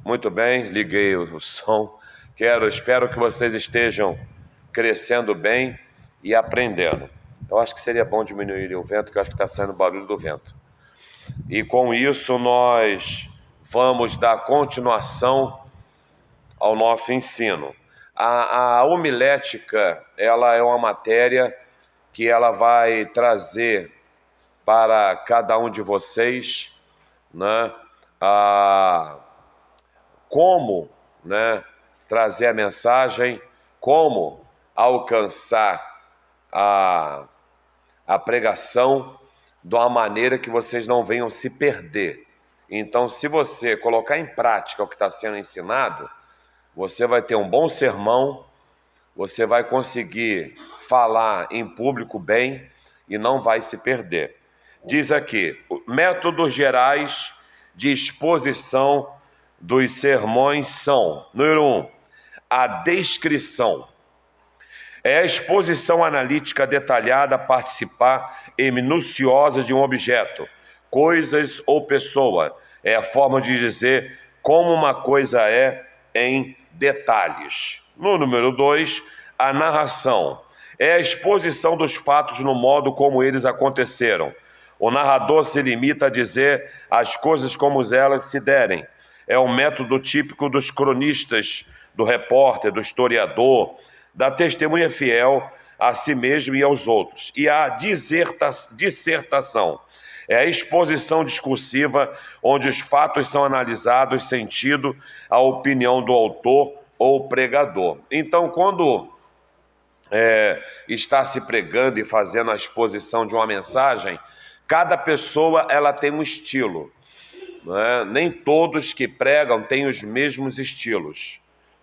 Muito bem, liguei o som. Espero que vocês estejam crescendo bem e aprendendo. Eu acho que seria bom diminuir o vento, que eu acho que está saindo barulho do vento. E com isso nós vamos dar continuação ao nosso ensino. A homilética, ela é uma matéria que ela vai trazer para cada um de vocês, né, como, né, trazer a mensagem, como alcançar a pregação de uma maneira que vocês não venham se perder. Então, se você colocar em prática o que está sendo ensinado, você vai ter um bom sermão, você vai conseguir falar em público bem e não vai se perder. Diz aqui, métodos gerais de exposição dos sermões são: número 1, a descrição. É a exposição analítica detalhada, participar e minuciosa de um objeto, coisas ou pessoa. É a forma de dizer como uma coisa é em detalhes. No número 2, a narração. É a exposição dos fatos no modo como eles aconteceram. O narrador se limita a dizer as coisas como elas se derem. É o método típico dos cronistas, do repórter, do historiador, da testemunha fiel a si mesmo e aos outros. E a dissertação é a exposição discursiva onde os fatos são analisados sentido a opinião do autor ou pregador. Então, quando está se pregando e fazendo a exposição de uma mensagem, cada pessoa ela tem um estilo, né? Nem todos que pregam têm os mesmos estilos.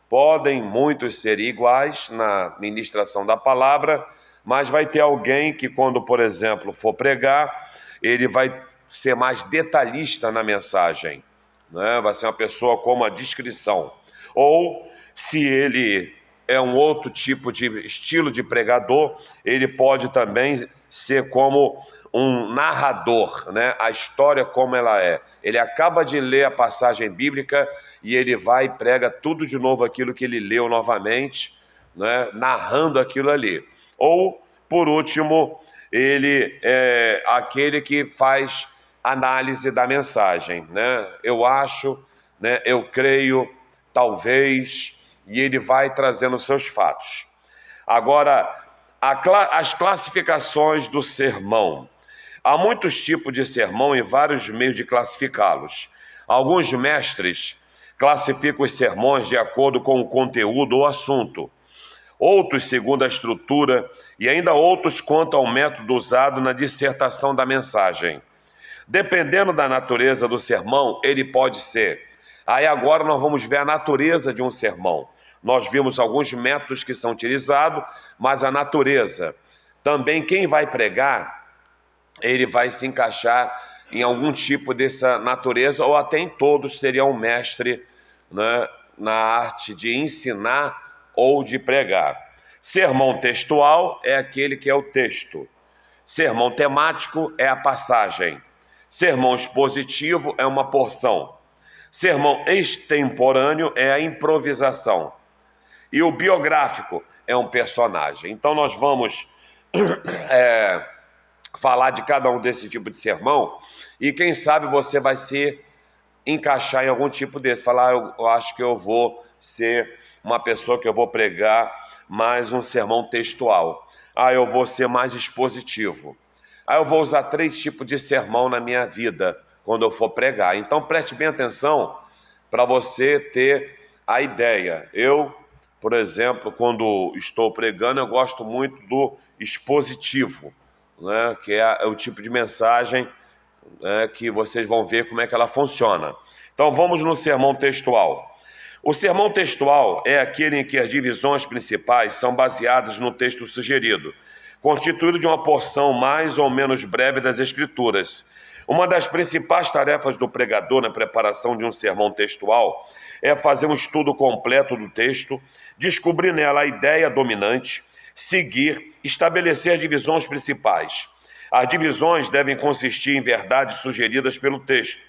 Podem muitos ser iguais na ministração da palavra, mas vai ter alguém que quando, por exemplo, for pregar, ele vai ser mais detalhista na mensagem, né? Vai ser uma pessoa com uma descrição. Ou, se ele é um outro tipo de estilo de pregador, ele pode também ser como um narrador, né? A história como ela é. Ele acaba de ler a passagem bíblica e ele vai e prega tudo de novo aquilo que ele leu novamente, né? Narrando aquilo ali. Ou, por último, ele é aquele que faz análise da mensagem, né? Eu acho, né? Eu creio, talvez, e ele vai trazendo seus fatos. Agora, as classificações do sermão. Há muitos tipos de sermão e vários meios de classificá-los. Alguns mestres classificam os sermões de acordo com o conteúdo ou assunto. Outros segundo a estrutura e ainda outros quanto ao método usado na dissertação da mensagem. Dependendo da natureza do sermão, ele pode ser. Aí agora nós vamos ver a natureza de um sermão. Nós vimos alguns métodos que são utilizados, mas a natureza. Também quem vai pregar, ele vai se encaixar em algum tipo dessa natureza, ou até em todos seria um mestre, né, na arte de ensinar ou de pregar. Sermão textual é aquele que é o texto. Sermão temático é a passagem. Sermão expositivo é uma porção. Sermão extemporâneo é a improvisação. E o biográfico é um personagem. Então nós vamos falar de cada um desse tipo de sermão e quem sabe você vai se encaixar em algum tipo desse. Falar, eu acho que eu vou ser uma pessoa que eu vou pregar mais um sermão textual. Eu vou ser mais expositivo. Eu vou usar 3 tipos de sermão na minha vida quando eu for pregar. Então preste bem atenção para você ter a ideia. Eu, por exemplo, quando estou pregando, eu gosto muito do expositivo, né, que é o tipo de mensagem, né, que vocês vão ver como é que ela funciona. Então vamos no sermão textual. O sermão textual é aquele em que as divisões principais são baseadas no texto sugerido, constituído de uma porção mais ou menos breve das Escrituras. Uma das principais tarefas do pregador na preparação de um sermão textual é fazer um estudo completo do texto, descobrir nela a ideia dominante, seguir, estabelecer as divisões principais. As divisões devem consistir em verdades sugeridas pelo texto.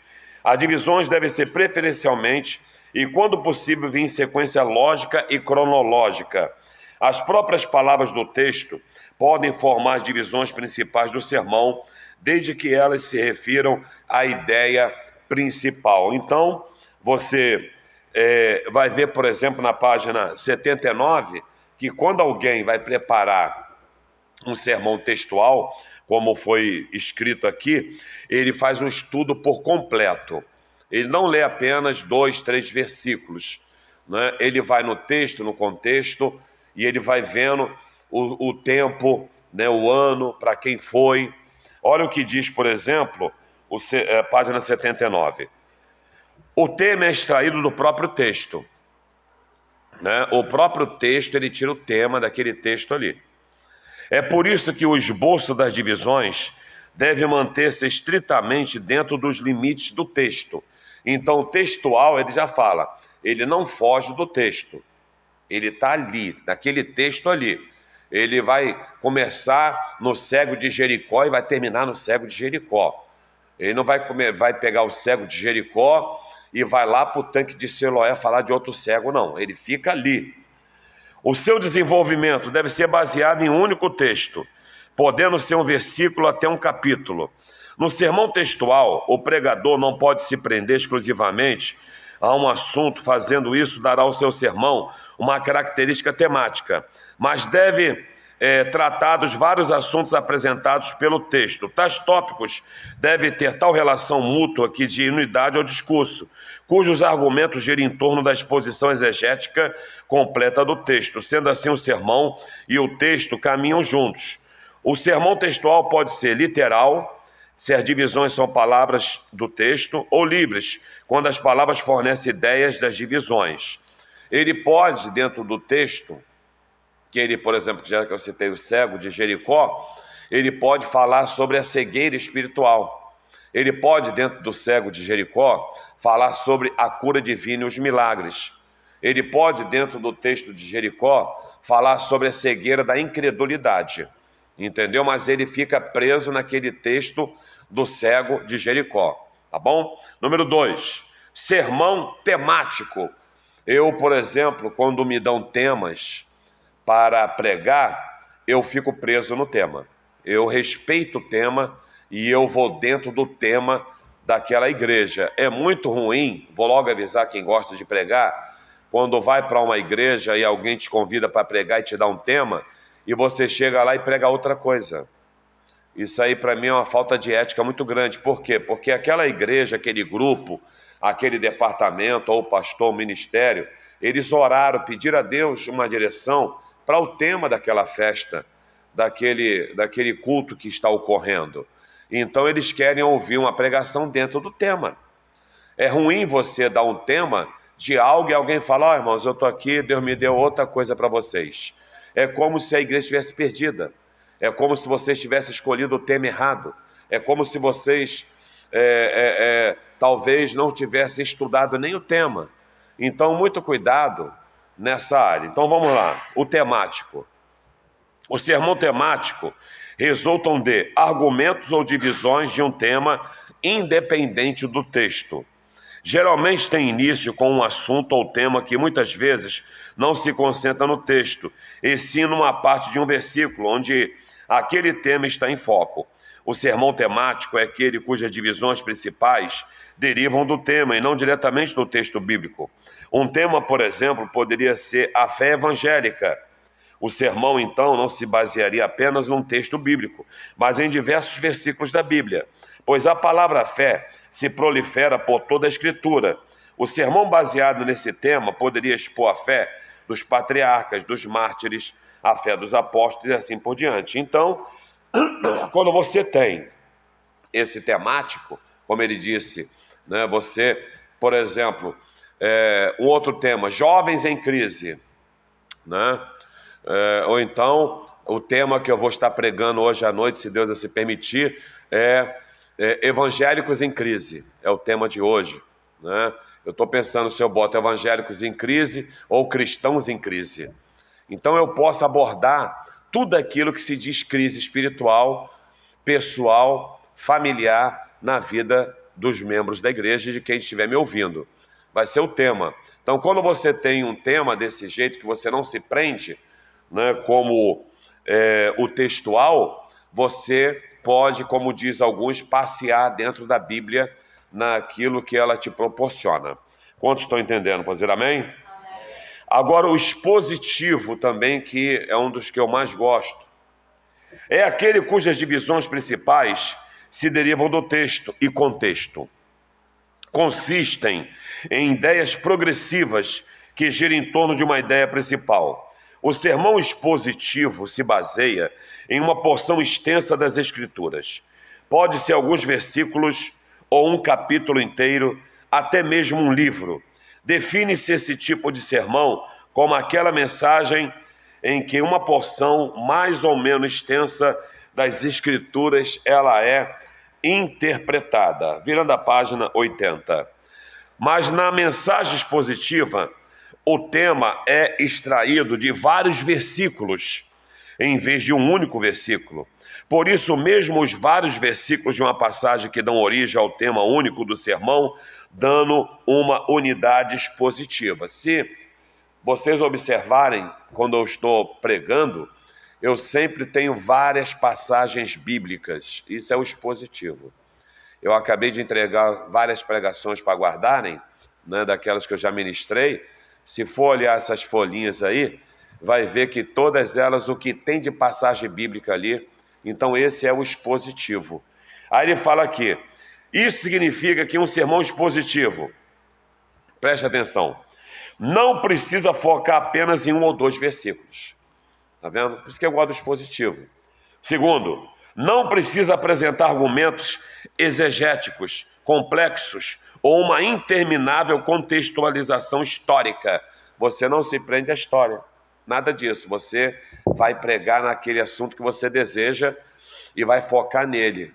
As divisões devem ser preferencialmente e, quando possível, vir em sequência lógica e cronológica. As próprias palavras do texto podem formar as divisões principais do sermão, desde que elas se refiram à ideia principal. Então, você vai ver, por exemplo, na página 79, que quando alguém vai preparar um sermão textual, como foi escrito aqui, ele faz um estudo por completo. Ele não lê apenas 2, 3 versículos, né? Ele vai no texto, no contexto, e ele vai vendo o tempo, né, o ano, para quem foi. Olha o que diz, por exemplo, página 79. O tema é extraído do próprio texto, né? O próprio texto, ele tira o tema daquele texto ali. É por isso que o esboço das divisões deve manter-se estritamente dentro dos limites do texto. Então, o textual, ele já fala, ele não foge do texto. Ele está ali, naquele texto ali. Ele vai começar no cego de Jericó e vai terminar no cego de Jericó. Ele não vai pegar o cego de Jericó e vai lá para o tanque de Siloé falar de outro cego, não. Ele fica ali. O seu desenvolvimento deve ser baseado em um único texto, podendo ser um versículo até um capítulo. No sermão textual, o pregador não pode se prender exclusivamente a um assunto, fazendo isso dará ao seu sermão uma característica temática, mas deve tratar dos vários assuntos apresentados pelo texto. Tais tópicos devem ter tal relação mútua que de unidade ao discurso, cujos argumentos giram em torno da exposição exegética completa do texto. Sendo assim, o sermão e o texto caminham juntos. O sermão textual pode ser literal, se as divisões são palavras do texto, ou livres, quando as palavras fornecem ideias das divisões. Ele pode, dentro do texto, que ele, por exemplo, já que eu citei o cego de Jericó, ele pode falar sobre a cegueira espiritual. Ele pode, dentro do cego de Jericó, falar sobre a cura divina e os milagres. Ele pode, dentro do texto de Jericó, falar sobre a cegueira da incredulidade. Entendeu? Mas ele fica preso naquele texto do cego de Jericó. Tá bom? Número 2, sermão temático. Eu, por exemplo, quando me dão temas para pregar, eu fico preso no tema. Eu respeito o tema e eu vou dentro do tema daquela igreja. É muito ruim, vou logo avisar quem gosta de pregar, quando vai para uma igreja e alguém te convida para pregar e te dá um tema, e você chega lá e prega outra coisa. Isso aí para mim é uma falta de ética muito grande. Por quê? Porque aquela igreja, aquele grupo, aquele departamento, ou pastor, ou ministério, eles oraram, pediram a Deus uma direção para o tema daquela festa, daquele culto que está ocorrendo. Então eles querem ouvir uma pregação dentro do tema. É ruim você dar um tema de algo e alguém falar, irmãos, eu estou aqui, Deus me deu outra coisa para vocês. É como se a igreja estivesse perdida. É como se vocês tivessem escolhido o tema errado. É como se vocês talvez não tivessem estudado nem o tema. Então, muito cuidado nessa área. Então, vamos lá. O temático. O sermão temático resultam de argumentos ou divisões de um tema independente do texto. Geralmente tem início com um assunto ou tema que muitas vezes não se concentra no texto, e sim numa parte de um versículo onde aquele tema está em foco. O sermão temático é aquele cujas divisões principais derivam do tema e não diretamente do texto bíblico. Um tema, por exemplo, poderia ser a fé evangélica. O sermão, então, não se basearia apenas num texto bíblico, mas em diversos versículos da Bíblia, pois a palavra fé se prolifera por toda a Escritura. O sermão baseado nesse tema poderia expor a fé dos patriarcas, dos mártires, a fé dos apóstolos e assim por diante. Então, quando você tem esse temático, como ele disse, né, você, por exemplo, um outro tema, jovens em crise, né? Ou então, o tema que eu vou estar pregando hoje à noite, se Deus assim permitir, é evangélicos em crise, é o tema de hoje, né? Eu estou pensando se eu boto evangélicos em crise ou cristãos em crise. Então eu posso abordar tudo aquilo que se diz crise espiritual, pessoal, familiar, na vida dos membros da igreja e de quem estiver me ouvindo. vai ser o tema. Então, quando você tem um tema desse jeito, que você não se prende, né, como o textual, você pode, como diz alguns, passear dentro da Bíblia naquilo que ela te proporciona. Quantos estão entendendo? Pode dizer amém? Agora, o expositivo também, que é um dos que eu mais gosto, é aquele cujas divisões principais se derivam do texto e contexto. Consistem em ideias progressivas que giram em torno de uma ideia principal. O sermão expositivo se baseia em uma porção extensa das Escrituras. Pode ser alguns versículos ou um capítulo inteiro, até mesmo um livro. Define-se esse tipo de sermão como aquela mensagem em que uma porção mais ou menos extensa das Escrituras ela é interpretada. Virando a página 80. Mas na mensagem expositiva, o tema é extraído de vários versículos, em vez de um único versículo. Por isso mesmo, os vários versículos de uma passagem que dão origem ao tema único do sermão, dando uma unidade expositiva. Se vocês observarem, quando eu estou pregando, eu sempre tenho várias passagens bíblicas. Isso é o expositivo. Eu acabei de entregar várias pregações para guardarem, né, daquelas que eu já ministrei. Se for olhar essas folhinhas aí, vai ver que todas elas, o que tem de passagem bíblica ali, então esse é o expositivo. Aí ele fala aqui, isso significa que um sermão expositivo, preste atenção, não precisa focar apenas em um ou dois versículos. Tá vendo? Por isso que eu gosto do expositivo. Segundo, não precisa apresentar argumentos exegéticos, complexos ou uma interminável contextualização histórica. Você não se prende à história. Nada disso. Você vai pregar naquele assunto que você deseja e vai focar nele.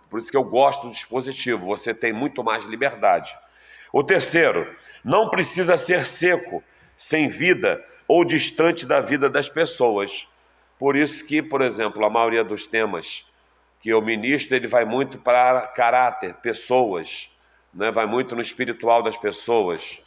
Por isso que eu gosto do expositivo. Você tem muito mais liberdade. O terceiro, não precisa ser seco, sem vida ou distante da vida das pessoas. Por isso que, por exemplo, a maioria dos temas que eu ministro, ele vai muito para caráter, pessoas, né? Vai muito no espiritual das pessoas.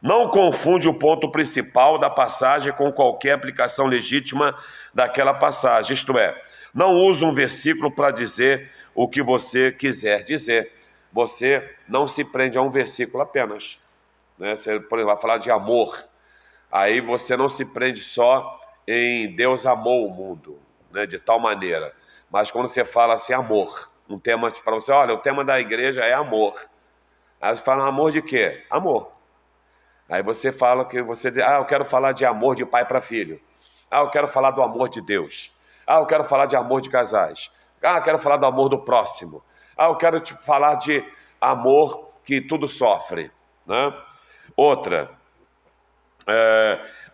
Não confunde o ponto principal da passagem com qualquer aplicação legítima daquela passagem. Isto é, não usa um versículo para dizer o que você quiser dizer. Você não se prende a um versículo apenas, né? Você, por exemplo, vai falar de amor. Aí você não se prende só em Deus amou o mundo, né, de tal maneira. Mas quando você fala assim, amor, um tema para você, olha, o tema da igreja é amor. Aí você fala, amor de quê? Amor. Aí você fala que eu quero falar de amor de pai para filho. Eu quero falar do amor de Deus. Eu quero falar de amor de casais. Eu quero falar do amor do próximo. Eu quero te falar de amor que tudo sofre, né? Outra,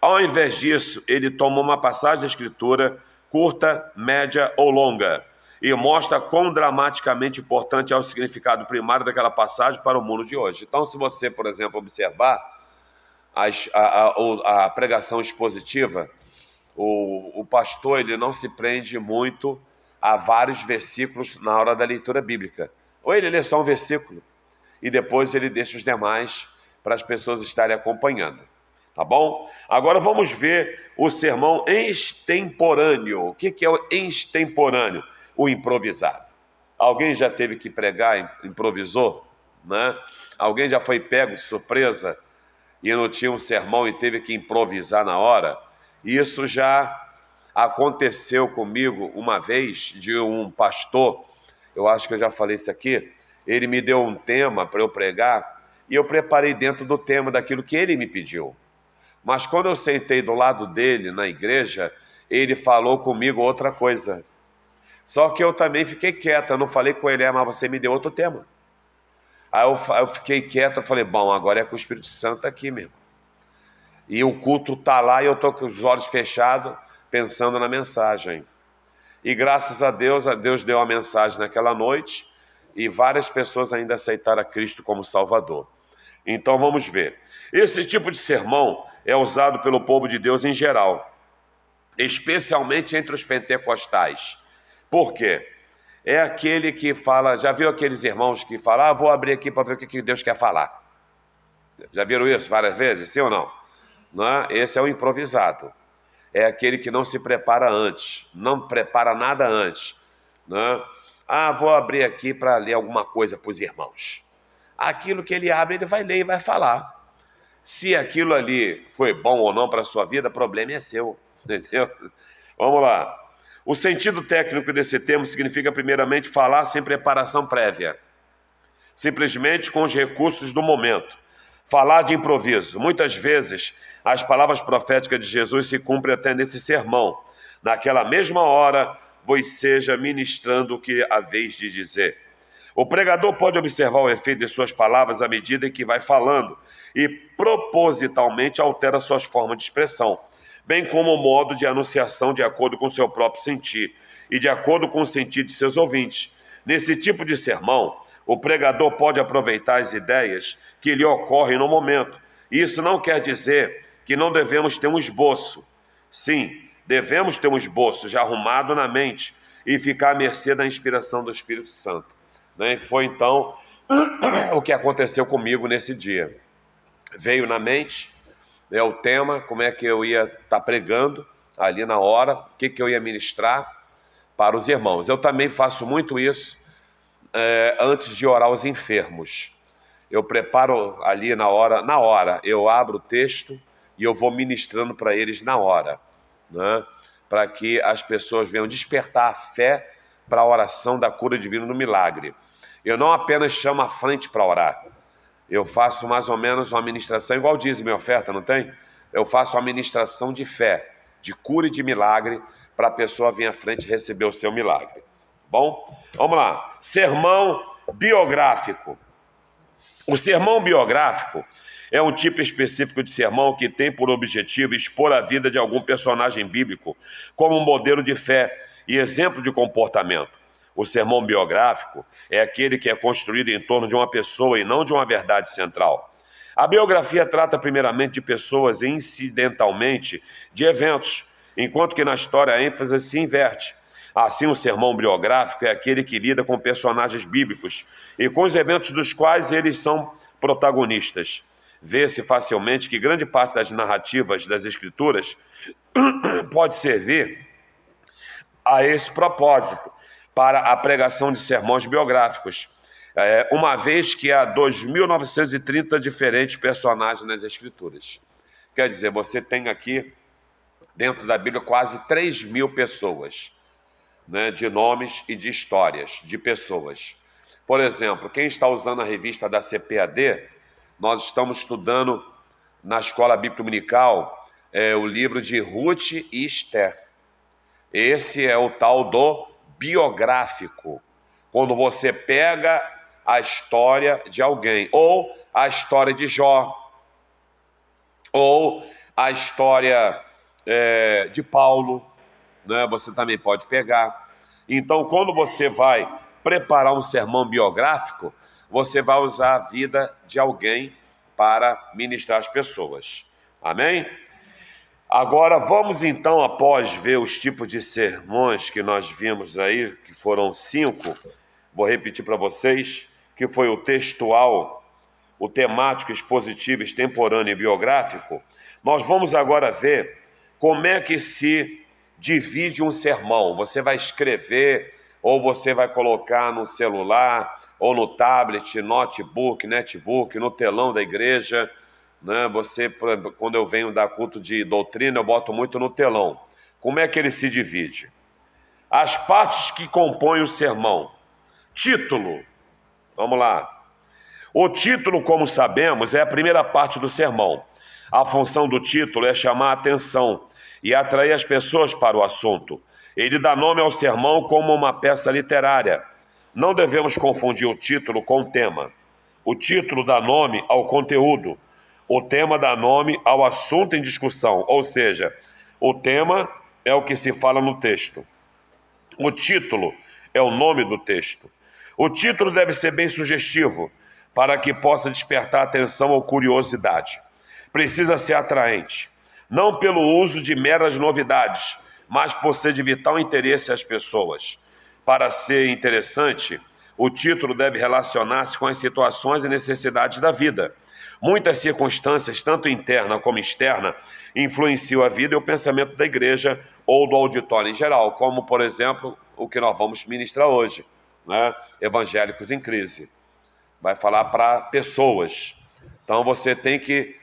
ao invés disso, ele toma uma passagem da Escritura, curta, média ou longa, e mostra quão dramaticamente importante é o significado primário daquela passagem para o mundo de hoje. Então, se você, por exemplo, observar a pregação expositiva, o pastor ele não se prende muito a vários versículos na hora da leitura bíblica. Ou ele lê só um versículo e depois ele deixa os demais para as pessoas estarem acompanhando. Tá bom? Agora vamos ver o sermão extemporâneo. O que é o extemporâneo? O improvisado. Alguém já teve que pregar, improvisou? Né? Alguém já foi pego de surpresa e não tinha um sermão e teve que improvisar na hora? Isso já aconteceu comigo uma vez, de um pastor, eu acho que eu já falei isso aqui, ele me deu um tema para eu pregar e eu preparei dentro do tema daquilo que ele me pediu. Mas quando eu sentei do lado dele na igreja, ele falou comigo outra coisa. Só que eu também fiquei quieto, eu não falei com ele, mas você me deu outro tema. Aí eu fiquei quieto, eu falei, bom, agora é com o Espírito Santo aqui mesmo. E o culto está lá e eu estou com os olhos fechados, pensando na mensagem. E graças a Deus deu a mensagem naquela noite e várias pessoas ainda aceitaram a Cristo como Salvador. Então vamos ver. Esse tipo de sermão é usado pelo povo de Deus em geral, especialmente entre os pentecostais. Por quê? é aquele que fala, já viu aqueles irmãos que falam, vou abrir aqui para ver o que Deus quer falar. Já viram isso várias vezes, sim ou não? Não é? Esse é o improvisado. É aquele que não se prepara antes, não prepara nada antes. Né? Vou abrir aqui para ler alguma coisa para os irmãos. Aquilo que ele abre, ele vai ler e vai falar. Se aquilo ali foi bom ou não para a sua vida, o problema é seu. Entendeu? Vamos lá. O sentido técnico desse termo significa, primeiramente, falar sem preparação prévia. Simplesmente com os recursos do momento. Falar de improviso. Muitas vezes, as palavras proféticas de Jesus se cumprem até nesse sermão. Naquela mesma hora, vos seja ministrando o que haveis de dizer. O pregador pode observar o efeito de suas palavras à medida em que vai falando e propositalmente altera suas formas de expressão, bem como o modo de anunciação de acordo com seu próprio sentir e de acordo com o sentir de seus ouvintes. Nesse tipo de sermão, o pregador pode aproveitar as ideias que lhe ocorrem no momento. Isso não quer dizer que não devemos ter um esboço. Sim, devemos ter um esboço já arrumado na mente e ficar à mercê da inspiração do Espírito Santo. E foi então o que aconteceu comigo nesse dia. Veio na mente o tema, como é que eu ia estar pregando ali na hora, o que eu ia ministrar para os irmãos. Eu também faço muito isso antes de orar os enfermos. Eu preparo ali na hora, eu abro o texto e eu vou ministrando para eles na hora, né? Para que as pessoas venham despertar a fé para a oração da cura divina no milagre. Eu não apenas chamo à frente para orar, eu faço mais ou menos uma ministração, igual diz minha oferta, não tem? Eu faço uma ministração de fé, de cura e de milagre, para a pessoa vir à frente e receber o seu milagre. Bom, vamos lá. Sermão biográfico. O sermão biográfico é um tipo específico de sermão que tem por objetivo expor a vida de algum personagem bíblico como um modelo de fé e exemplo de comportamento. O sermão biográfico é aquele que é construído em torno de uma pessoa e não de uma verdade central. A biografia trata primeiramente de pessoas e incidentalmente de eventos, enquanto que na história a ênfase se inverte. Assim, o sermão biográfico é aquele que lida com personagens bíblicos e com os eventos dos quais eles são protagonistas. Vê-se facilmente que grande parte das narrativas das Escrituras pode servir a esse propósito, para a pregação de sermões biográficos, uma vez que há 2.930 diferentes personagens nas Escrituras. Quer dizer, você tem aqui, dentro da Bíblia, quase 3.000 pessoas, né, de nomes e de histórias, de pessoas. Por exemplo, quem está usando a revista da CPAD, nós estamos estudando na Escola Bíblica Dominical o livro de Ruth e Esther. Esse é o tal do biográfico, quando você pega a história de alguém, ou a história de Jó, ou a história de Paulo, né? Você também pode pegar. Então, quando você vai preparar um sermão biográfico, você vai usar a vida de alguém para ministrar as pessoas. Amém? Agora, vamos então, após ver os tipos de sermões que nós vimos aí, que foram 5, vou repetir para vocês, que foi o textual, o temático, expositivo, extemporâneo e biográfico. Nós vamos agora ver como é que se divide um sermão. Você vai escrever, ou você vai colocar no celular, ou no tablet, notebook, netbook, no telão da igreja, né? Quando eu venho dar culto de doutrina, eu boto muito no telão. Como é que ele se divide? As partes que compõem o sermão. Título. Vamos lá. O título, como sabemos, é a primeira parte do sermão. A função do título é chamar a atenção e atrair as pessoas para o assunto. Ele dá nome ao sermão como uma peça literária. Não devemos confundir o título com o tema. O título dá nome ao conteúdo. O tema dá nome ao assunto em discussão, ou seja, o tema é o que se fala no texto. O título é o nome do texto. O título deve ser bem sugestivo, para que possa despertar atenção ou curiosidade. Precisa ser atraente, não pelo uso de meras novidades, mas por ser de vital interesse às pessoas. Para ser interessante, o título deve relacionar-se com as situações e necessidades da vida. Muitas circunstâncias, tanto interna como externa, influenciam a vida e o pensamento da igreja ou do auditório em geral, como, por exemplo, o que nós vamos ministrar hoje, né? Evangélicos em crise. Vai falar para pessoas. Então você tem que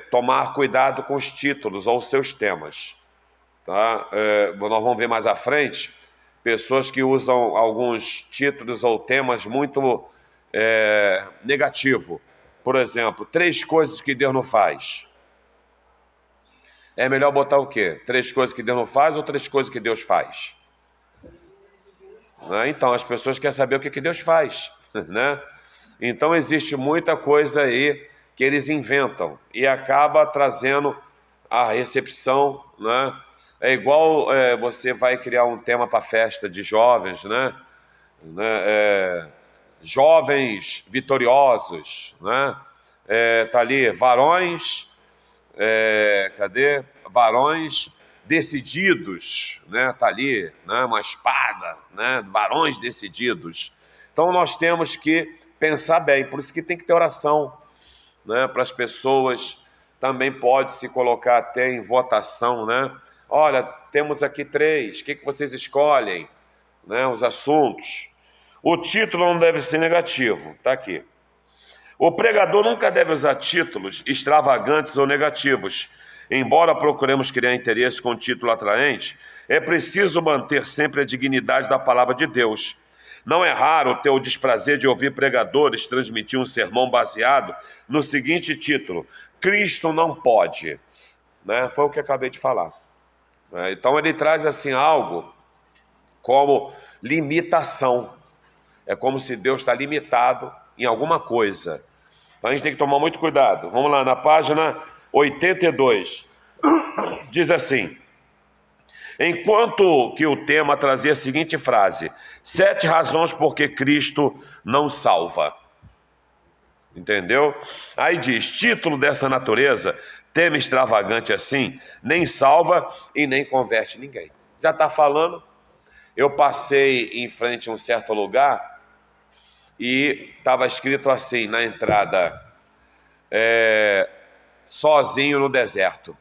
tomar cuidado com os títulos ou os seus temas. Tá? Nós vamos ver mais à frente pessoas que usam alguns títulos ou temas muito negativos. Por exemplo, 3 coisas que Deus não faz. É melhor botar o quê? 3 coisas que Deus não faz ou 3 coisas que Deus faz? Né? Então, as pessoas querem saber o que Deus faz. Né? Então, existe muita coisa aí que eles inventam e acaba trazendo a recepção, né? É igual você vai criar um tema para festa de jovens, né? Jovens vitoriosos, né? Tá ali, varões, cadê? Varões decididos, né? Tá ali, né? Uma espada, né? Varões decididos. Então nós temos que pensar bem, por isso que tem que ter oração, né? Para as pessoas, também pode se colocar até em votação, né? Olha, temos aqui 3, o que vocês escolhem? Né? Os assuntos. O título não deve ser negativo, tá aqui. O pregador nunca deve usar títulos extravagantes ou negativos. Embora procuremos criar interesse com título atraente, é preciso manter sempre a dignidade da palavra de Deus. Não é raro ter o desprazer de ouvir pregadores transmitir um sermão baseado no seguinte título: Cristo não pode. Né? Foi o que eu acabei de falar. Então ele traz assim algo como limitação. É como se Deus está limitado em alguma coisa. Então a gente tem que tomar muito cuidado. Vamos lá, na página 82. Diz assim: enquanto que o tema trazia a seguinte frase: 7 razões por que Cristo não salva. Entendeu? Aí diz: título dessa natureza, tema extravagante assim, nem salva e nem converte ninguém. Já está falando? Eu passei em frente a um certo lugar e estava escrito assim na entrada: sozinho no deserto.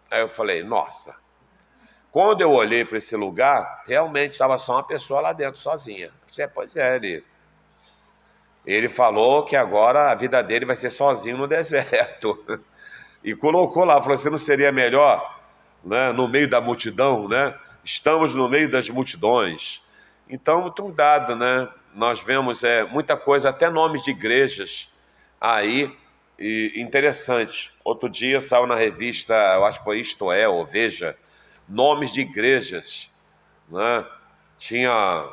Aí eu falei, nossa. Quando eu olhei para esse lugar, realmente estava só uma pessoa lá dentro, sozinha. Eu falei, pois é, ele falou que agora a vida dele vai ser sozinho no deserto. E colocou lá, falou, você não seria melhor, né, no meio da multidão, né? Estamos no meio das multidões. Então, muito cuidado, né? Nós vemos muita coisa, até nomes de igrejas aí, e interessante. Outro dia saiu na revista, eu acho que foi Isto É, ou Veja, nomes de igrejas, né? Tinha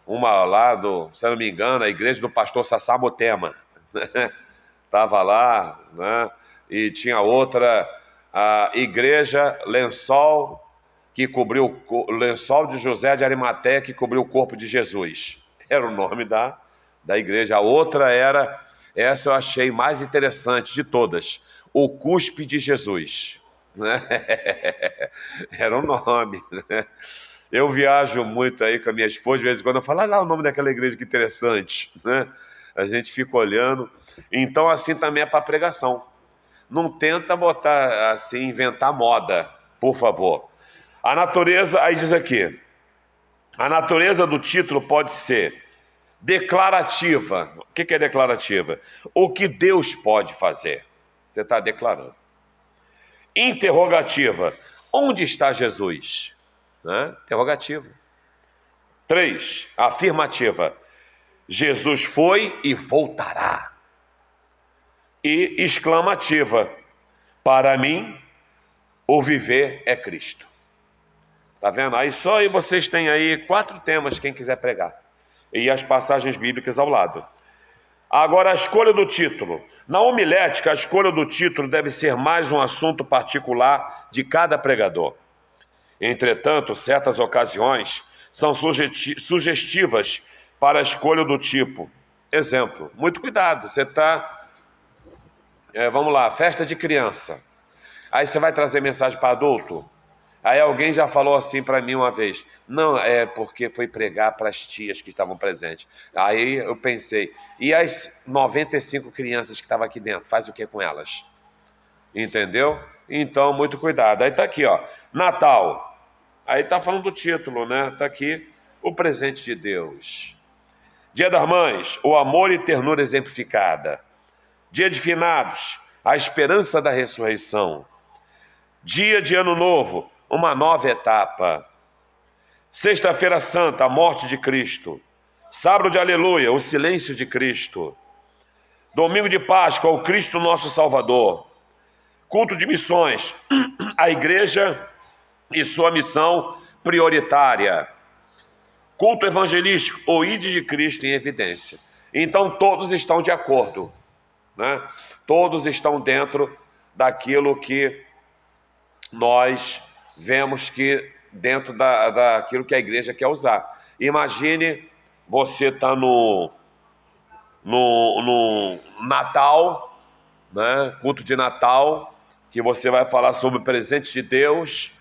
uma lá, se eu não me engano, a igreja do pastor Sassá Motema, né? Estava lá, né? E tinha outra, a igreja Lençol, que cobriu o Lençol de José de Arimateia, que cobriu o corpo de Jesus. Era o nome da igreja. A outra era, essa eu achei mais interessante de todas, o Cuspe de Jesus. Né? Era o nome. Né? Eu viajo muito aí com a minha esposa, de vez em quando eu falo, lá o nome daquela igreja, que interessante. Né? A gente fica olhando. Então assim também é para pregação. Não tenta botar assim, inventar moda, por favor. A natureza, aí diz aqui, a natureza do título pode ser declarativa. O que é declarativa? O que Deus pode fazer. Você está declarando. Interrogativa. Onde está Jesus? Né? Interrogativa. 3. Afirmativa. Jesus foi e voltará. E exclamativa. Para mim, o viver é Cristo. Tá vendo? Aí só aí vocês têm aí 4 temas, quem quiser pregar. E as passagens bíblicas ao lado. Agora, a escolha do título. Na homilética, a escolha do título deve ser mais um assunto particular de cada pregador. Entretanto, certas ocasiões são sugestivas para a escolha do tipo. Exemplo, muito cuidado, você está, vamos lá, festa de criança. Aí você vai trazer mensagem para adulto. Aí alguém já falou assim para mim uma vez, não, é porque foi pregar para as tias que estavam presentes. Aí eu pensei, e as 95 crianças que estavam aqui dentro, faz o que com elas? Entendeu? Então, muito cuidado. Aí tá aqui, ó, Natal. Aí tá falando do título, né? Tá aqui, o presente de Deus. Dia das Mães, o amor e ternura exemplificada. Dia de Finados, a esperança da ressurreição. Dia de Ano Novo, uma nova etapa. Sexta-feira Santa, a morte de Cristo. Sábado de Aleluia, o silêncio de Cristo. Domingo de Páscoa, o Cristo nosso Salvador. Culto de missões, a igreja e sua missão prioritária. Culto evangelístico, o ide de Cristo em evidência. Então todos estão de acordo, né? Todos estão dentro daquilo que nós vemos que dentro daquilo que a igreja quer usar. Imagine você tá no Natal, né? Culto de Natal, que você vai falar sobre o presente de Deus,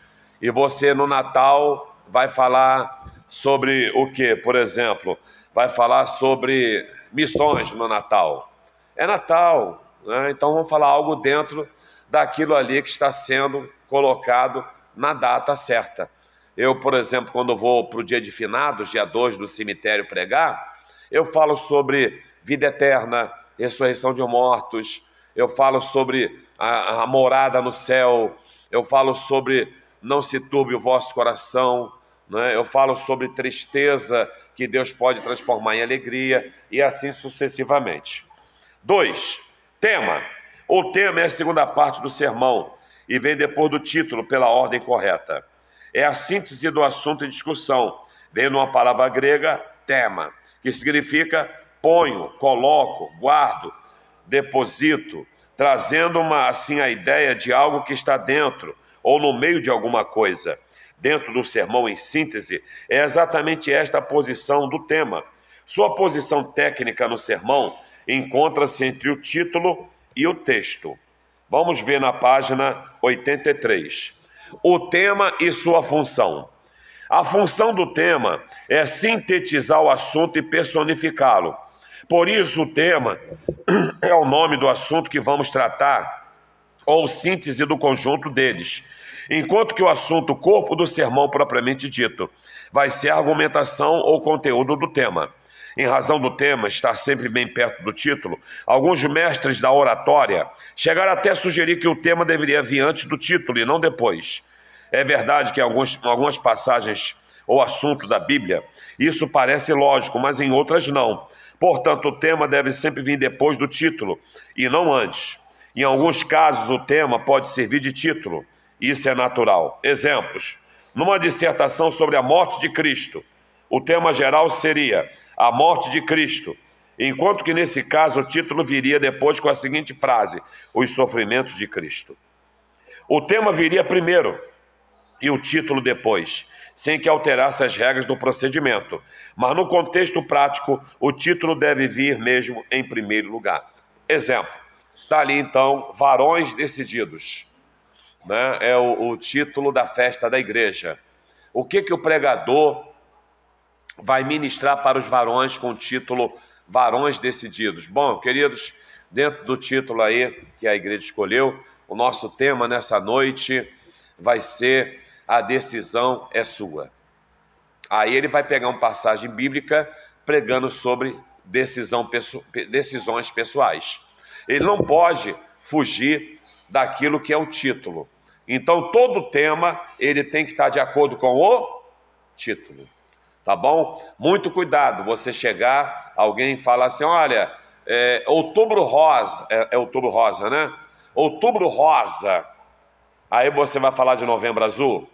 e você no Natal vai falar sobre o quê? Por exemplo, vai falar sobre missões no Natal. É Natal, né? Então vamos falar algo dentro daquilo ali que está sendo colocado na data certa. Eu, por exemplo, quando vou para o dia de Finados, dia 2 do cemitério pregar, eu falo sobre vida eterna, ressurreição de mortos, eu falo sobre a morada no céu, eu falo sobre não se turbe o vosso coração, né? Eu falo sobre tristeza que Deus pode transformar em alegria e assim sucessivamente. 2. Tema. O tema é a segunda parte do sermão e vem depois do título pela ordem correta. É a síntese do assunto em discussão. Vem numa palavra grega, tema, que significa ponho, coloco, guardo, deposito, trazendo assim a ideia de algo que está dentro ou no meio de alguma coisa. Dentro do sermão, em síntese, é exatamente esta a posição do tema. Sua posição técnica no sermão encontra-se entre o título e o texto. Vamos ver na página 83. O tema e sua função. A função do tema é sintetizar o assunto e personificá-lo. Por isso, o tema é o nome do assunto que vamos tratar, ou síntese do conjunto deles. Enquanto que o assunto, corpo do sermão propriamente dito, vai ser a argumentação ou conteúdo do tema. Em razão do tema estar sempre bem perto do título, alguns mestres da oratória chegaram até a sugerir que o tema deveria vir antes do título e não depois. É verdade que em algumas passagens ou assunto da Bíblia, isso parece lógico, mas em outras não. Portanto, o tema deve sempre vir depois do título e não antes. Em alguns casos, o tema pode servir de título. Isso é natural. Exemplos. Numa dissertação sobre a morte de Cristo, o tema geral seria a morte de Cristo, enquanto que nesse caso o título viria depois com a seguinte frase: os sofrimentos de Cristo. O tema viria primeiro e o título depois, sem que alterasse as regras do procedimento. Mas no contexto prático, o título deve vir mesmo em primeiro lugar. Exemplo. Está ali então, varões decididos, né? É o título da festa da igreja. O que o pregador vai ministrar para os varões com o título Varões Decididos? Bom, queridos, dentro do título aí que a igreja escolheu, o nosso tema nessa noite vai ser A Decisão é Sua. Aí ele vai pegar uma passagem bíblica pregando sobre decisões pessoais. Ele não pode fugir daquilo que é o título. Então, todo tema, ele tem que estar de acordo com o título. Tá bom? Muito cuidado, você chegar, alguém falar assim, olha, Outubro Rosa, é Outubro Rosa, né? Outubro Rosa. Aí você vai falar de Novembro Azul,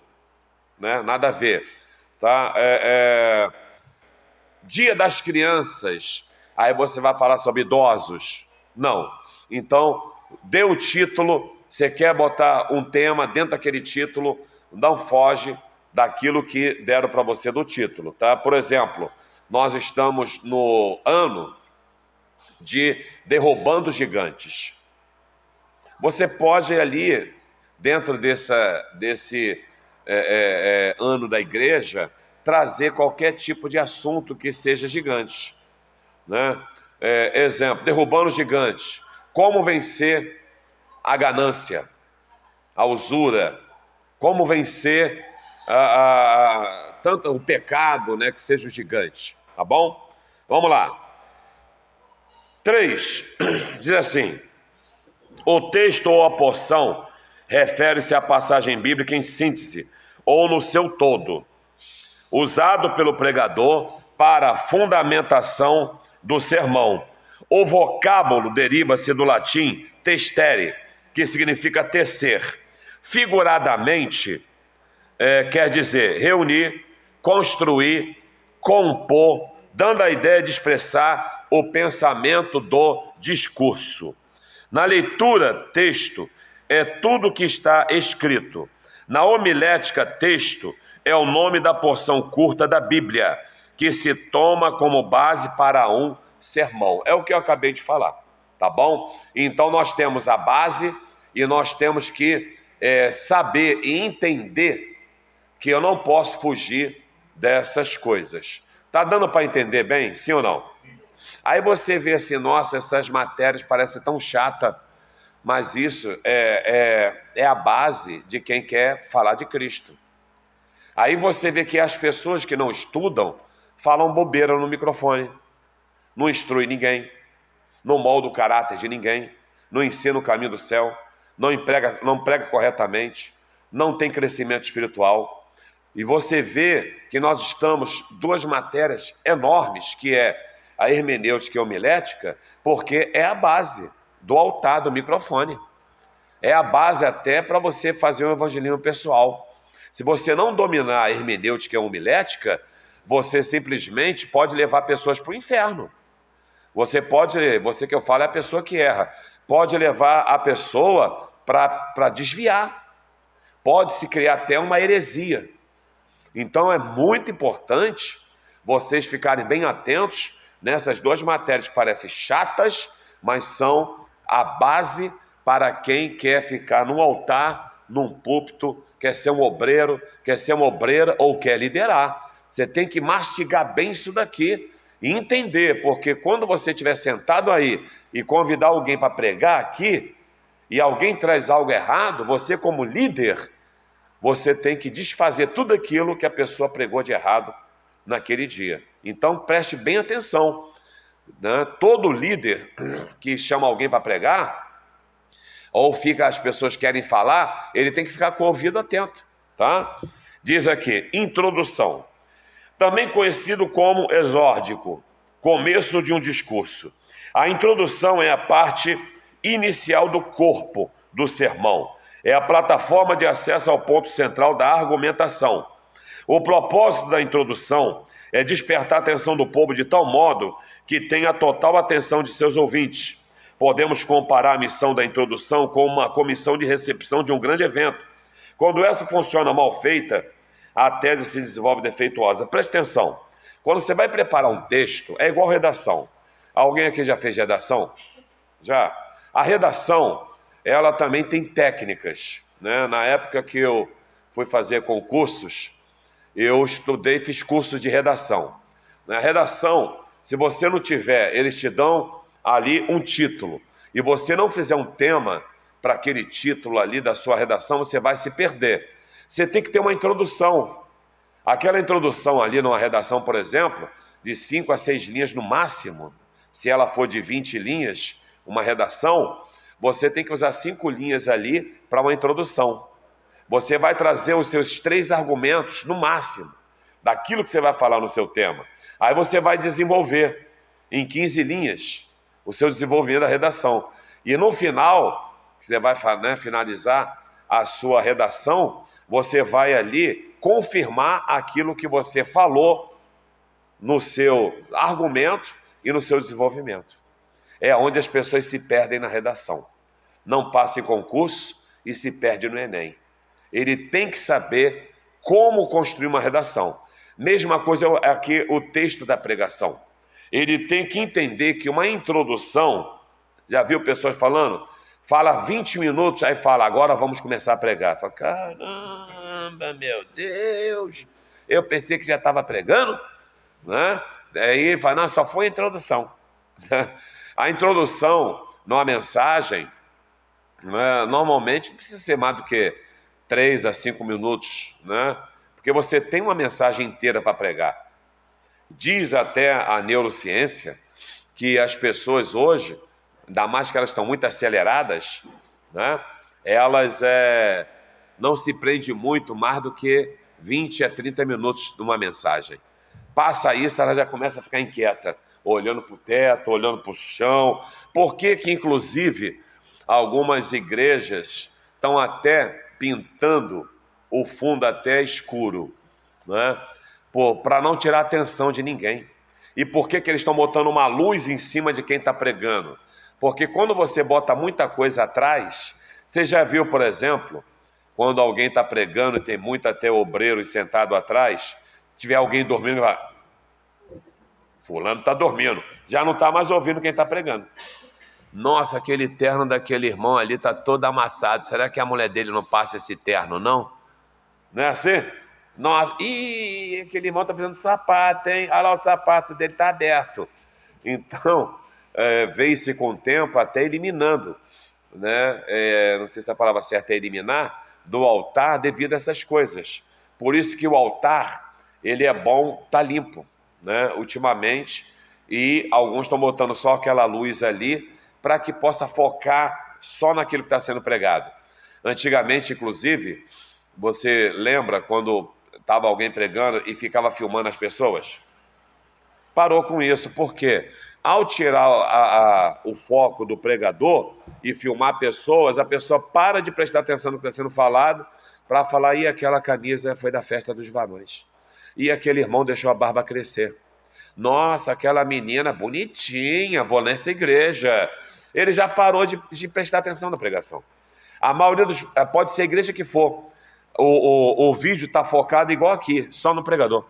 né? Nada a ver, tá? Dia das Crianças. Aí você vai falar sobre idosos. Não. Então, dê o título, você quer botar um tema dentro daquele título, não foge daquilo que deram para você do título, tá? Por exemplo, nós estamos no ano de Derrubando Gigantes. Você pode ali, dentro desse ano da igreja, trazer qualquer tipo de assunto que seja gigante, né? Exemplo, derrubando gigantes, como vencer a ganância, a usura, como vencer tanto o pecado, né, que seja o gigante, tá bom? Vamos lá. 3, diz assim: o texto ou a porção refere-se à passagem bíblica em síntese, ou no seu todo, usado pelo pregador para a fundamentação do sermão. O vocábulo deriva-se do latim testere, que significa tecer. Figuradamente, quer dizer reunir, construir, compor, dando a ideia de expressar o pensamento do discurso. Na leitura, texto é tudo que está escrito. Na homilética, texto é o nome da porção curta da Bíblia, que se toma como base para um sermão. É o que eu acabei de falar, tá bom? Então nós temos a base e nós temos que saber e entender que eu não posso fugir dessas coisas. Tá dando para entender bem, sim ou não? Aí você vê assim, nossa, essas matérias parecem tão chata, mas isso é a base de quem quer falar de Cristo. Aí você vê que as pessoas que não estudam falam bobeira no microfone, não instrui ninguém, não molda o caráter de ninguém, não ensina o caminho do céu, não prega corretamente, não tem crescimento espiritual. E você vê que nós estamos duas matérias enormes, que é a hermenêutica e a homilética, porque é a base do altar do microfone. É a base até para você fazer um evangelismo pessoal. Se você não dominar a hermenêutica e a homilética, você simplesmente pode levar pessoas para o inferno. Você que eu falo é a pessoa que erra, pode levar a pessoa para desviar. Pode se criar até uma heresia. Então é muito importante vocês ficarem bem atentos nessas duas matérias que parecem chatas, mas são a base para quem quer ficar num altar, num púlpito, quer ser um obreiro, quer ser uma obreira ou quer liderar. Você tem que mastigar bem isso daqui e entender, porque quando você estiver sentado aí e convidar alguém para pregar aqui, e alguém traz algo errado, você como líder, você tem que desfazer tudo aquilo que a pessoa pregou de errado naquele dia. Então preste bem atenção, né? Todo líder que chama alguém para pregar, ou as pessoas querem falar, ele tem que ficar com o ouvido atento, tá? Diz aqui, introdução. Também conhecido como exórdico, começo de um discurso. A introdução é a parte inicial do corpo do sermão. É a plataforma de acesso ao ponto central da argumentação. O propósito da introdução é despertar a atenção do povo de tal modo que tenha total atenção de seus ouvintes. Podemos comparar a missão da introdução com uma comissão de recepção de um grande evento. Quando essa funciona mal feita, a tese se desenvolve defeituosa. Preste atenção. Quando você vai preparar um texto, é igual redação. Alguém aqui já fez redação? Já. A redação, ela também tem técnicas, né? Na época que eu fui fazer concursos, eu estudei e fiz cursos de redação. Na redação, se você não tiver, eles te dão ali um título, e você não fizer um tema para aquele título ali da sua redação, você vai se perder. Você tem que ter uma introdução. Aquela introdução ali numa redação, por exemplo, de 5 a 6 linhas no máximo, se ela for de 20 linhas, uma redação, você tem que usar 5 linhas ali para uma introdução. Você vai trazer os seus 3 argumentos no máximo, daquilo que você vai falar no seu tema. Aí você vai desenvolver em 15 linhas o seu desenvolvimento da redação. E no final, que você vai, né, finalizar a sua redação, você vai ali confirmar aquilo que você falou no seu argumento e no seu desenvolvimento. É onde as pessoas se perdem na redação. Não passa em concurso e se perde no Enem. Ele tem que saber como construir uma redação. Mesma coisa aqui o texto da pregação. Ele tem que entender que uma introdução, já viu pessoas falando? Fala 20 minutos, aí fala, agora vamos começar a pregar. Fala, caramba, caramba, meu Deus, eu pensei que já estava pregando, né? Aí ele fala, não, só foi a introdução. A introdução numa mensagem, né, normalmente não precisa ser mais do que 3 a 5 minutos, né? Porque você tem uma mensagem inteira para pregar. Diz até a neurociência que as pessoas hoje, ainda mais que elas estão muito aceleradas, né? Elas não se prendem muito mais do que 20 a 30 minutos numa mensagem. Passa isso, ela já começa a ficar inquieta, olhando para o teto, olhando para o chão. Por que que, inclusive, algumas igrejas estão até pintando o fundo até escuro, né? Para não tirar a atenção de ninguém. E por que que eles estão botando uma luz em cima de quem está pregando? Porque quando você bota muita coisa atrás, você já viu, por exemplo, quando alguém está pregando e tem muito até obreiro sentado atrás, tiver alguém dormindo, vai, fulano está dormindo, já não está mais ouvindo quem está pregando. Nossa, aquele terno daquele irmão ali está todo amassado, será que a mulher dele não passa esse terno, não? Não é assim? Nossa, ih, aquele irmão está precisando de sapato, hein? Olha lá, o sapato dele está aberto. Então, veio-se com o tempo até eliminando, né? Não sei se a palavra certa é eliminar, do altar devido a essas coisas. Por isso que o altar, ele é bom, tá limpo, né? Ultimamente, e alguns estão botando só aquela luz ali para que possa focar só naquilo que está sendo pregado. Antigamente, inclusive, você lembra quando estava alguém pregando e ficava filmando as pessoas? Parou com isso, porque ao tirar o foco do pregador e filmar pessoas, a pessoa para de prestar atenção no que está sendo falado para falar, e aquela camisa foi da festa dos varões, e aquele irmão deixou a barba crescer. Nossa, aquela menina bonitinha, vou nessa igreja. Ele já parou de prestar atenção na pregação. A maioria pode ser a igreja que for, o vídeo está focado igual aqui, só no pregador,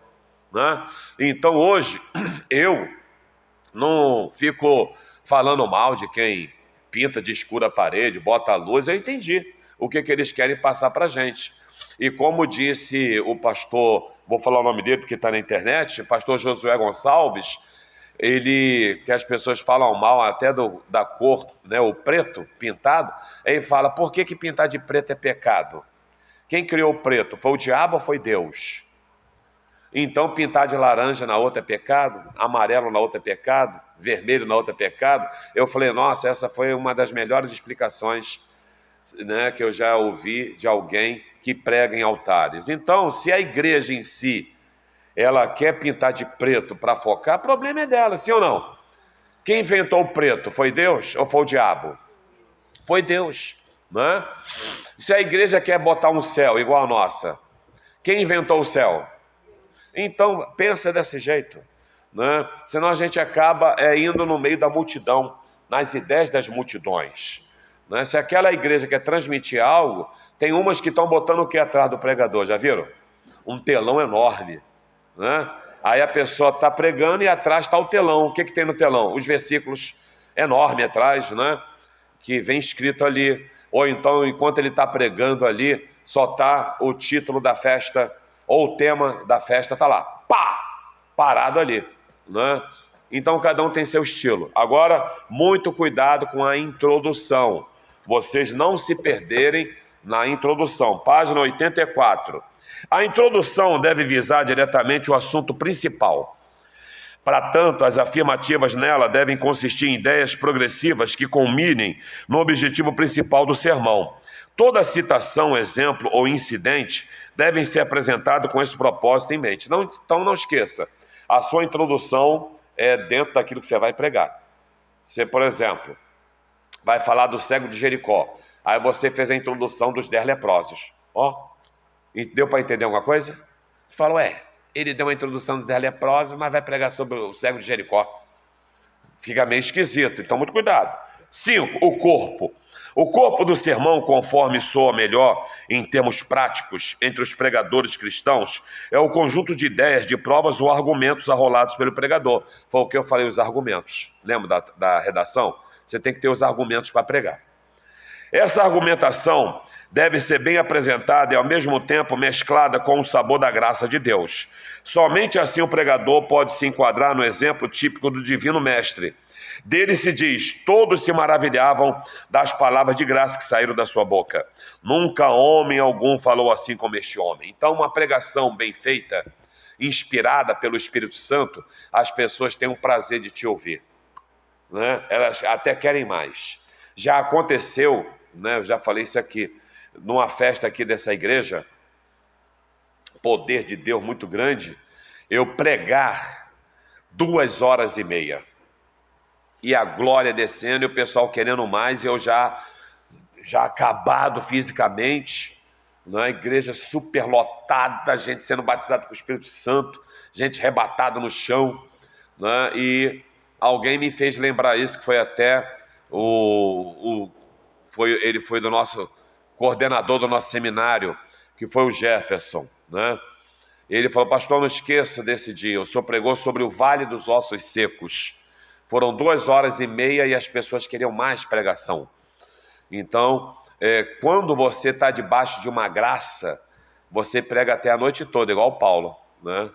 né? Então hoje eu não fico falando mal de quem pinta de escura a parede, bota a luz. Eu entendi o que eles querem passar para a gente. E como disse o pastor, vou falar o nome dele porque está na internet, o pastor Josué Gonçalves, que as pessoas falam mal até da cor, né, o preto pintado, ele fala, por que pintar de preto é pecado? Quem criou o preto? Foi o diabo ou foi Deus? Então pintar de laranja na outra é pecado, amarelo na outra é pecado, vermelho na outra é pecado. Eu falei, nossa, essa foi uma das melhores explicações, né, que eu já ouvi de alguém que prega em altares. Então, se a igreja em si, ela quer pintar de preto para focar, o problema é dela, sim ou não? Quem inventou o preto? Foi Deus ou foi o diabo? Foi Deus, né? Se a igreja quer botar um céu igual a nossa, quem inventou o céu? Então, pensa desse jeito, né? Senão a gente acaba indo no meio da multidão, nas ideias das multidões, né? Se aquela igreja quer transmitir algo, tem umas que estão botando o que atrás do pregador, já viram? Um telão enorme, né? Aí a pessoa está pregando e atrás está o telão. O que tem no telão? Os versículos enormes atrás, né? Que vem escrito ali. Ou então, enquanto ele está pregando ali, só está o título da festa, ou o tema da festa está lá, pá, parado ali, né? Então, cada um tem seu estilo. Agora, muito cuidado com a introdução. Vocês não se perderem na introdução. Página 84. A introdução deve visar diretamente o assunto principal. Para tanto, as afirmativas nela devem consistir em ideias progressivas que culminem no objetivo principal do sermão. Toda citação, exemplo ou incidente devem ser apresentados com esse propósito em mente. Então não esqueça, a sua introdução é dentro daquilo que você vai pregar. Você, por exemplo, vai falar do cego de Jericó. Aí você fez a introdução dos 10 leprosos. E deu para entender alguma coisa? Você fala, ele deu uma introdução dos 10 leprosos, mas vai pregar sobre o cego de Jericó. Fica meio esquisito, então muito cuidado. 5. O corpo. O corpo do sermão, conforme soa melhor em termos práticos entre os pregadores cristãos, é o conjunto de ideias, de provas ou argumentos arrolados pelo pregador. Foi o que eu falei, os argumentos. Lembra da redação? Você tem que ter os argumentos para pregar. Essa argumentação deve ser bem apresentada e ao mesmo tempo mesclada com o sabor da graça de Deus. Somente assim o pregador pode se enquadrar no exemplo típico do Divino Mestre. Dele se diz: todos se maravilhavam das palavras de graça que saíram da sua boca. Nunca homem algum falou assim como este homem. Então, uma pregação bem feita, inspirada pelo Espírito Santo, as pessoas têm o prazer de te ouvir, né? Elas até querem mais. Já aconteceu, né? Eu já falei isso aqui, numa festa aqui dessa igreja, poder de Deus muito grande, eu pregar 2h30 e a glória descendo e o pessoal querendo mais, e eu já acabado fisicamente, né? Igreja super lotada, gente sendo batizada com o Espírito Santo, gente rebatada no chão, né? E alguém me fez lembrar isso, que foi até ele foi do nosso coordenador do nosso seminário, que foi o Jefferson, né? Ele falou: pastor, não esqueça desse dia, o senhor pregou sobre o Vale dos Ossos Secos. Foram 2h30 e as pessoas queriam mais pregação. Então, quando você está debaixo de uma graça, você prega até a noite toda, igual o Paulo, né?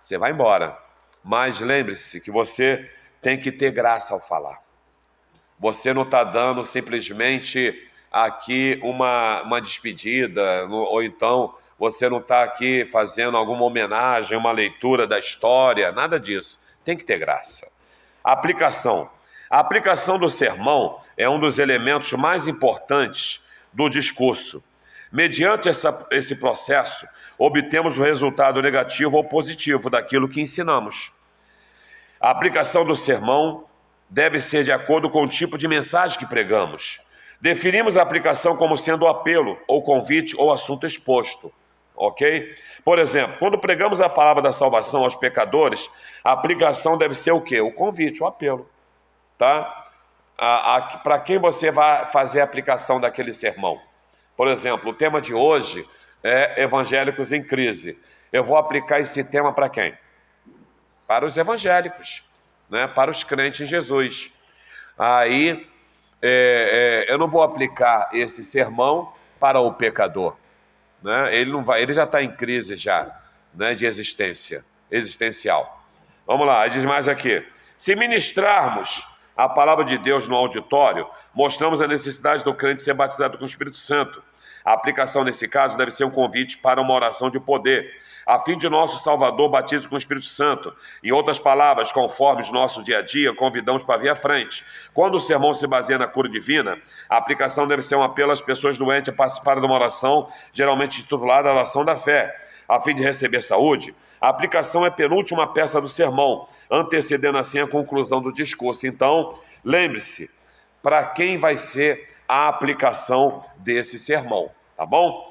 Você vai embora. Mas lembre-se que você tem que ter graça ao falar. Você não está dando simplesmente aqui uma despedida, ou então você não está aqui fazendo alguma homenagem, uma leitura da história, nada disso. Tem que ter graça. Aplicação. A aplicação do sermão é um dos elementos mais importantes do discurso. Mediante esse processo, obtemos o resultado negativo ou positivo daquilo que ensinamos. A aplicação do sermão deve ser de acordo com o tipo de mensagem que pregamos. Definimos a aplicação como sendo o apelo, ou convite, ou assunto exposto. Ok? Por exemplo, quando pregamos a palavra da salvação aos pecadores, a aplicação deve ser o quê? O convite, o apelo. Tá? Para quem você vai fazer a aplicação daquele sermão? Por exemplo, o tema de hoje é evangélicos em crise. Eu vou aplicar esse tema para quem? Para os evangélicos, né? Para os crentes em Jesus. Aí, eu não vou aplicar esse sermão para o pecador, né? Ele já está em crise já, né, de existencial. Vamos lá, diz mais aqui. Se ministrarmos a palavra de Deus no auditório, mostramos a necessidade do crente ser batizado com o Espírito Santo. A aplicação nesse caso deve ser um convite para uma oração de poder, a fim de nosso Salvador batize com o Espírito Santo. Em outras palavras, conforme o nosso dia a dia, convidamos para vir à frente. Quando o sermão se baseia na cura divina, a aplicação deve ser um apelo às pessoas doentes a participarem de uma oração, geralmente titulada a oração da fé, a fim de receber saúde. A aplicação é a penúltima peça do sermão, antecedendo assim a conclusão do discurso. Então, lembre-se, para quem vai ser a aplicação desse sermão, tá bom?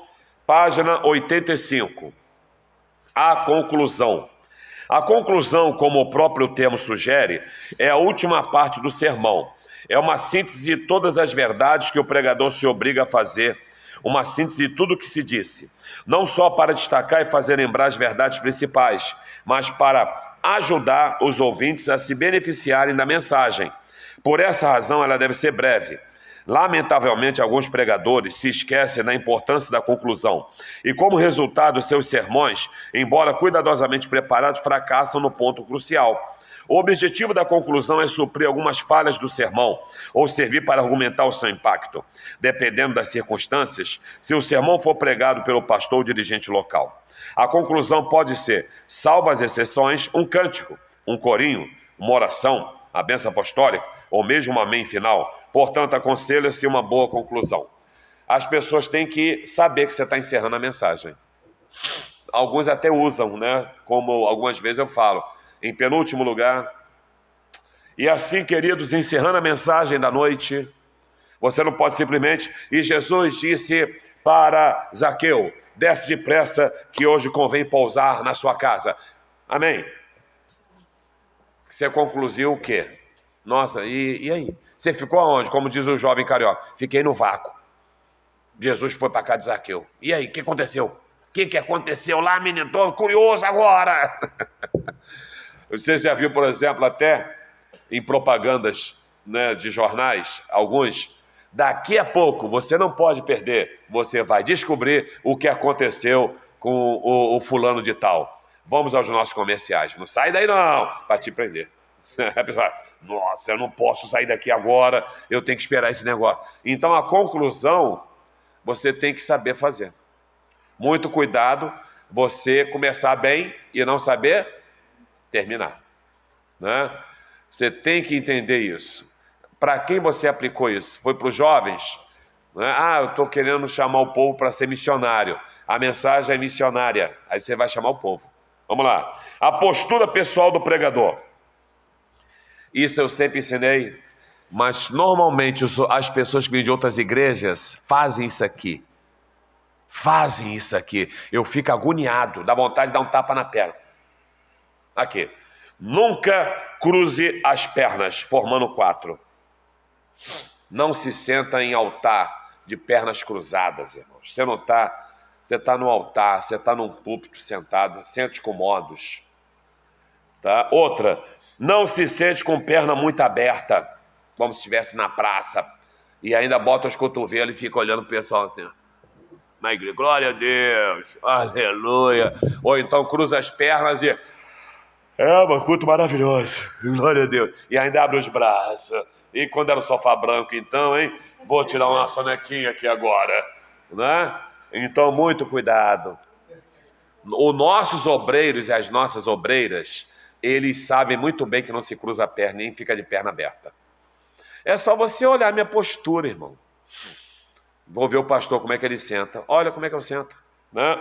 Página 85. A conclusão. A conclusão, como o próprio termo sugere, é a última parte do sermão. É uma síntese de todas as verdades que o pregador se obriga a fazer, uma síntese de tudo o que se disse, não só para destacar e fazer lembrar as verdades principais, mas para ajudar os ouvintes a se beneficiarem da mensagem. Por essa razão, ela deve ser breve. Lamentavelmente, alguns pregadores se esquecem da importância da conclusão e, como resultado, seus sermões, embora cuidadosamente preparados, fracassam no ponto crucial. O objetivo da conclusão é suprir algumas falhas do sermão ou servir para argumentar o seu impacto, dependendo das circunstâncias, se o sermão for pregado pelo pastor ou dirigente local. A conclusão pode ser, salvo as exceções, um cântico, um corinho, uma oração, a bênção apostólica ou mesmo um amém final. Portanto, aconselha-se uma boa conclusão. As pessoas têm que saber que você está encerrando a mensagem. Alguns até usam, né? Como algumas vezes eu falo, em penúltimo lugar. E assim, queridos, encerrando a mensagem da noite, você não pode simplesmente... E Jesus disse para Zaqueu, desce depressa que hoje convém pousar na sua casa. Amém? Você concluiu o quê? Nossa, e aí? Você ficou aonde? Como diz o jovem carioca, fiquei no vácuo. Jesus foi para cá de Zaqueu. E aí, o que aconteceu? O que aconteceu lá, menino? Estou curioso agora. Você já viu, por exemplo, até em propagandas, né, de jornais, alguns, Daqui a pouco, você não pode perder, você vai descobrir o que aconteceu com o fulano de tal. Vamos aos nossos comerciais. Não sai daí não, para te prender. A pessoa, nossa, eu não posso sair daqui agora, eu tenho que esperar esse negócio. Então a conclusão, você tem que saber fazer. Muito cuidado você começar bem e não saber terminar, né? Você tem que entender isso. Para quem você aplicou isso? Foi para os jovens? Né? Ah, eu estou querendo chamar o povo para ser missionário. A mensagem é missionária. Aí você vai chamar o povo. Vamos lá. A postura pessoal do pregador. Isso eu sempre ensinei, mas normalmente as pessoas que vêm de outras igrejas fazem isso aqui. Fazem isso aqui. Eu fico agoniado, dá vontade de dar um tapa na perna. Aqui. Nunca cruze as pernas, formando 4. Não se senta em altar de pernas cruzadas, irmãos. Você não está, você está no altar, você está num púlpito sentado, sente comodos. Tá? Outra, não se sente com perna muito aberta, como se estivesse na praça, e ainda bota os cotovelos e fica olhando o pessoal assim, ó. Na igreja, glória a Deus, aleluia. Ou então cruza as pernas e... um culto maravilhoso, glória a Deus. E ainda abre os braços. E quando era o sofá branco, então, hein? Vou tirar uma sonequinha aqui agora, né? Então, muito cuidado. Os nossos obreiros e as nossas obreiras, eles sabem muito bem que não se cruza a perna, nem fica de perna aberta. É só você olhar a minha postura, irmão. Vou ver o pastor como é que ele senta. Olha como é que eu sento, né?